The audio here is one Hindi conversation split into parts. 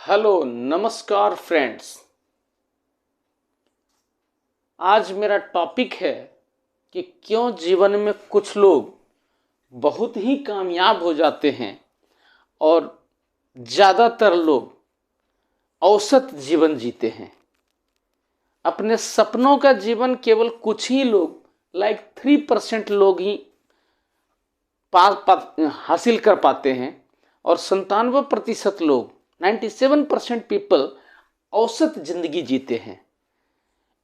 हेलो नमस्कार फ्रेंड्स। आज मेरा टॉपिक है कि क्यों जीवन में कुछ लोग बहुत ही कामयाब हो जाते हैं और ज़्यादातर लोग औसत जीवन जीते हैं। अपने सपनों का जीवन केवल कुछ ही लोग 3% लोग ही हासिल कर पाते हैं और 97% लोग 97% पीपल औसत जिंदगी जीते हैं।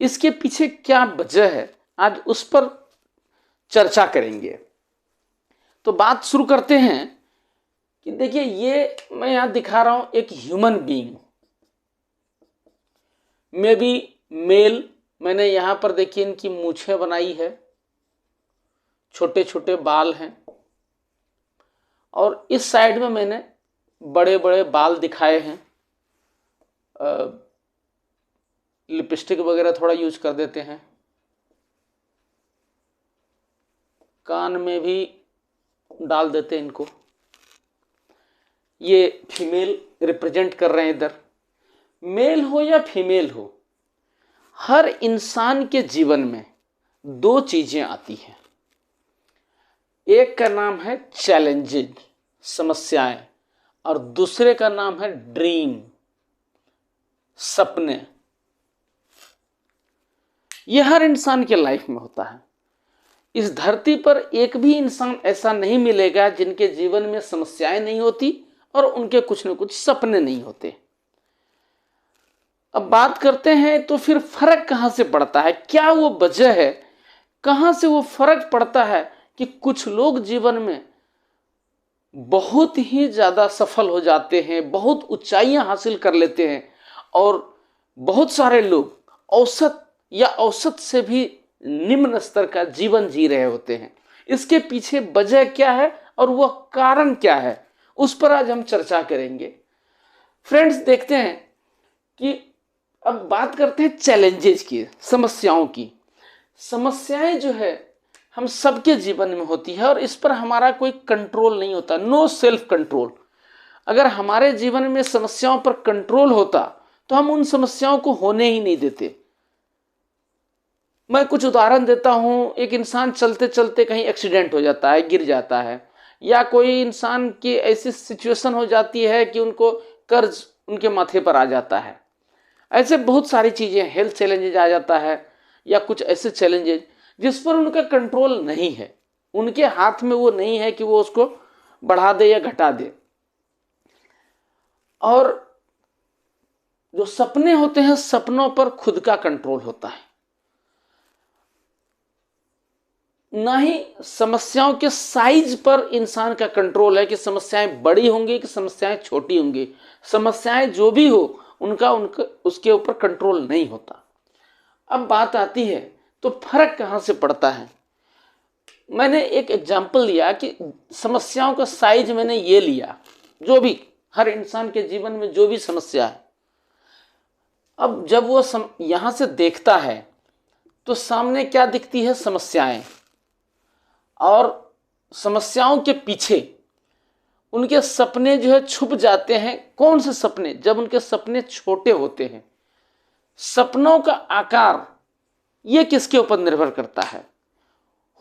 इसके पीछे क्या वजह है, आज उस पर चर्चा करेंगे। तो बात शुरू करते हैं कि देखिए, ये मैं यहां दिखा रहा हूं एक human being, maybe male. मैंने यहां पर देखिए इनकी मूछें बनाई है, छोटे छोटे बाल हैं, और इस साइड में मैंने बड़े बड़े बाल दिखाए हैं। लिपस्टिक वगैरह थोड़ा यूज कर देते हैं, कान में भी डाल देते हैं इनको। ये फीमेल रिप्रेजेंट कर रहे हैं इधर। मेल हो या फीमेल हो, हर इंसान के जीवन में दो चीजें आती हैं। एक का नाम है चैलेंजेस, समस्याएं, और दूसरे का नाम है ड्रीम, सपने। यह हर इंसान के लाइफ में होता है। इस धरती पर एक भी इंसान ऐसा नहीं मिलेगा जिनके जीवन में समस्याएं नहीं होती और उनके कुछ न कुछ सपने नहीं होते। अब बात करते हैं तो फिर फर्क कहां से पड़ता है, क्या वो वजह है, कहां से वो फर्क पड़ता है कि कुछ लोग जीवन में बहुत ही ज्यादा सफल हो जाते हैं, बहुत ऊंचाइयां हासिल कर लेते हैं, और बहुत सारे लोग औसत या औसत से भी निम्न स्तर का जीवन जी रहे होते हैं। इसके पीछे वजह क्या है और वह कारण क्या है, उस पर आज हम चर्चा करेंगे। फ्रेंड्स, देखते हैं कि अब बात करते हैं चैलेंजेस की, समस्याओं की। समस्याएं जो है हम सबके जीवन में होती है और इस पर हमारा कोई कंट्रोल नहीं होता, नो सेल्फ कंट्रोल। अगर हमारे जीवन में समस्याओं पर कंट्रोल होता तो हम उन समस्याओं को होने ही नहीं देते। मैं कुछ उदाहरण देता हूं। एक इंसान चलते चलते कहीं एक्सीडेंट हो जाता है, गिर जाता है, या कोई इंसान की ऐसी सिचुएशन हो जाती है कि उनको कर्ज उनके माथे पर आ जाता है। ऐसे बहुत सारी चीजें, हेल्थ चैलेंजेज आ जाता है, या कुछ ऐसे चैलेंजेज जिस पर उनका कंट्रोल नहीं है, उनके हाथ में वो नहीं है कि वो उसको बढ़ा दे या घटा दे। और जो सपने होते हैं, सपनों पर खुद का कंट्रोल होता है, ना ही समस्याओं के साइज पर इंसान का कंट्रोल है कि समस्याएं बड़ी होंगी कि समस्याएं छोटी होंगी। समस्याएं जो भी हो, उनका उसके ऊपर कंट्रोल नहीं होता। अब बात आती है तो फर्क कहां से पड़ता है। मैंने एक एग्जाम्पल लिया कि समस्याओं का साइज मैंने ये लिया, जो भी हर इंसान के जीवन में जो भी समस्या है। अब जब वो यहां से देखता है तो सामने क्या दिखती है, समस्याएं, और समस्याओं के पीछे उनके सपने जो है छुप जाते हैं। कौन से सपने? जब उनके सपने छोटे होते हैं। सपनों का आकार ये किसके ऊपर निर्भर करता है?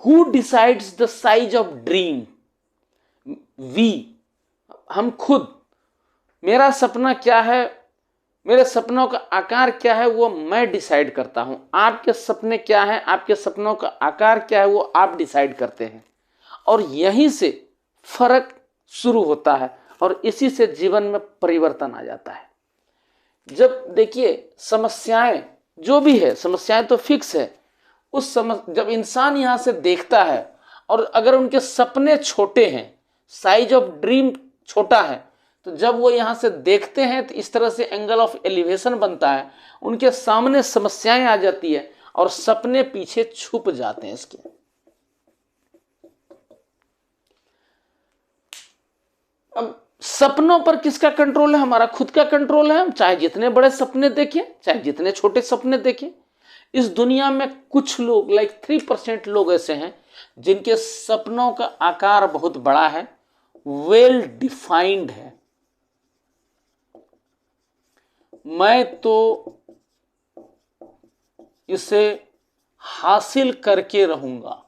Who decides the size of dream? We, हम खुद। मेरा सपना क्या है, मेरे सपनों का आकार क्या है, वो मैं डिसाइड करता हूं। आपके सपने क्या हैं, आपके सपनों का आकार क्या है, वो आप डिसाइड करते हैं। और यहीं से फर्क शुरू होता है और इसी से जीवन में परिवर्तन आ जाता है। जब देखिए, समस्याएं जो भी है, समस्याएं तो फिक्स है। जब इंसान यहां से देखता है और अगर उनके सपने छोटे हैं, साइज ऑफ ड्रीम छोटा है, तो जब वो यहां से देखते हैं तो इस तरह से एंगल ऑफ एलिवेशन बनता है, उनके सामने समस्याएं आ जाती है और सपने पीछे छुप जाते हैं इसके। अब सपनों पर किसका कंट्रोल है? हमारा खुद का कंट्रोल है। हम चाहे जितने बड़े सपने देखें, चाहे जितने छोटे सपने देखें। इस दुनिया में कुछ लोग 3% लोग ऐसे हैं जिनके सपनों का आकार बहुत बड़ा है, वेल डिफाइंड है। मैं तो इसे हासिल करके रहूंगा।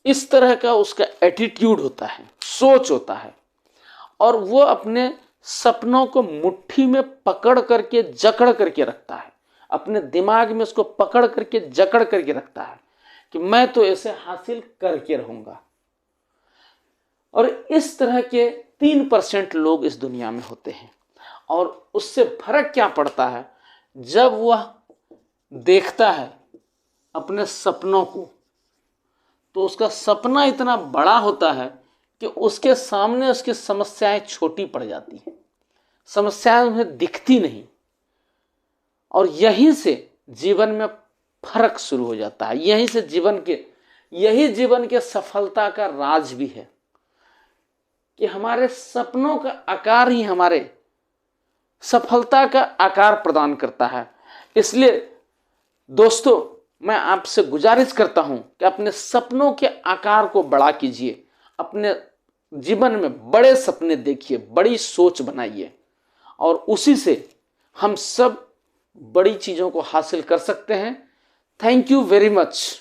इस तरह का उसका एटीट्यूड होता है, सोच होता है, और वो अपने सपनों को मुट्ठी में पकड़ करके जकड़ करके रखता है, अपने दिमाग में उसको पकड़ करके जकड़ करके रखता है कि मैं तो इसे हासिल करके रहूंगा। और इस तरह के 3% लोग इस दुनिया में होते हैं। और उससे फर्क क्या पड़ता है, जब वह देखता है अपने सपनों को, तो उसका सपना इतना बड़ा होता है कि उसके सामने उसकी समस्याएं छोटी पड़ जाती हैं, समस्याएं उन्हें दिखती नहीं। और यहीं से जीवन में फर्क शुरू हो जाता है, यही जीवन के सफलता का राज भी है कि हमारे सपनों का आकार ही हमारे सफलता का आकार प्रदान करता है। इसलिए दोस्तों, मैं आपसे गुजारिश करता हूं कि अपने सपनों के आकार को बड़ा कीजिए, अपने जीवन में बड़े सपने देखिए, बड़ी सोच बनाइए, और उसी से हम सब बड़ी चीजों को हासिल कर सकते हैं। Thank you very much.